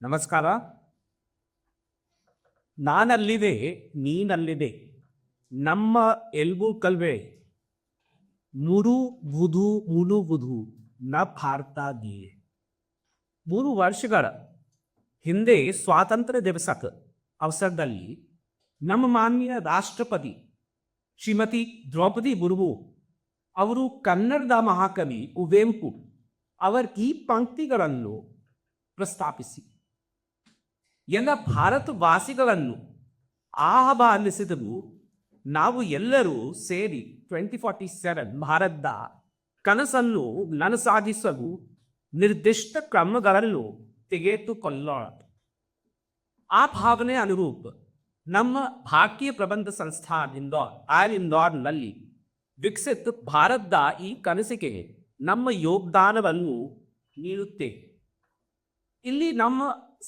ನಮಸ್ಕಾರ. ನಾನಲ್ಲಿದೆ, ನೀನಲ್ಲಿದೆ. ನಮ್ಮ ಎಲ್ಬು ಕಲ್ವೆ ನುಡು ಬುಧು ಮುಳುಗುದು ನ ಭಾರತಾಗಿಯೇ. 3 ವರ್ಷಗಳ ಹಿಂದೆ ಸ್ವಾತಂತ್ರ್ಯ ದಿವಸದ ಅವಸರದಲ್ಲಿ ನಮ್ಮ ಮಾನ್ಯ ರಾಷ್ಟ್ರಪತಿ ಶ್ರೀಮತಿ ದ್ರೌಪದಿ ಮುರ್ಮು ಅವರು ಕನ್ನಡದ ಮಹಾಕವಿ ಕುವೆಂಪು ಅವರ ಈ ಪಂಕ್ತಿಗಳನ್ನು ಪ್ರಸ್ತಾಪಿಸಿ ಎಲ್ಲ ಭಾರತವಾಸಿಗಳನ್ನು ಆಹ್ವಾನಿಸಿದರು. ನಾವು ಎಲ್ಲರೂ ಸೇರಿ 2047 ಭಾರತದ ಕನಸನ್ನು ನನಸಾಗಿಸಲು ನಿರ್ದಿಷ್ಟ ಕ್ರಮಗಳನ್ನು ತೆಗೆದುಕೊಳ್ಳೋಣ. ಆ ಭಾವನೆ ಅನುರೂಪ ನಮ್ಮ ಭಾರತೀಯ ಪ್ರಬಂಧ ಸಂಸ್ಥಾನ ಇಂದೋರ್ನಲ್ಲಿ ವಿಕಸಿತ ಭಾರತದ ಈ ಕನಸಿಗೆ ನಮ್ಮ ಯೋಗದಾನವನ್ನು ನೀಡುತ್ತೇವೆ. ಇಲ್ಲಿ ನಮ್ಮ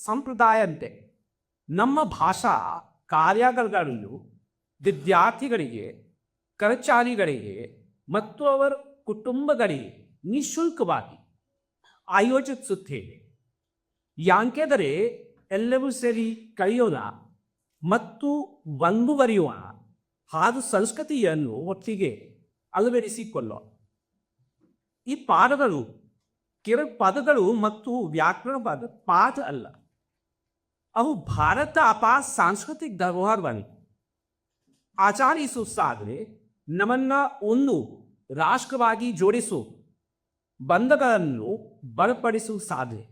ಸಂಪ್ರದಾಯಂತೆ ನಮ್ಮ ಭಾಷಾ ಕಾರ್ಯಾಗಾರಗಳನ್ನು ವಿದ್ಯಾರ್ಥಿಗಳಿಗೆ, ಕರ್ಮಚಾರಿಗಳಿಗೆ ಮತ್ತು ಅವರ ಕುಟುಂಬಗಳಿಗೆ ನಿಶುಲ್ಕವಾಗಿ ಆಯೋಜಿಸುತ್ತೇವೆ. ಯಾಕೆಂದರೆ ಎಲ್ಲವೂ ಸೇರಿ ಕಲಿಯೋಣ ಮತ್ತು ಮುಂದುವರಿಯುವ ಹಾಗೂ ಸಂಸ್ಕೃತಿಯನ್ನು ಒಟ್ಟಿಗೆ ಅಳವಡಿಸಿಕೊಳ್ಳೋಣ. ಈ ಪಾಠಗಳು ಕೇವಲ ಪದಗಳು ಮತ್ತು ವ್ಯಾಕರಣ ಪಾಠ ಅಲ್ಲ, ಅವು ಭಾರತ ಅಪಾರ ಸಾಂಸ್ಕೃತಿಕ ಧರೋಹರವನ್ನು ಆಚರಿಸುವ ಸಾಧನೆ, ನಮ್ಮನ್ನ ಒಂದು ರಾಷ್ಟ್ರವಾಗಿ ಜೋಡಿಸುವ ಬಂಧಗಳನ್ನು ಬಲಪಡಿಸುವ ಸಾಧನೆ.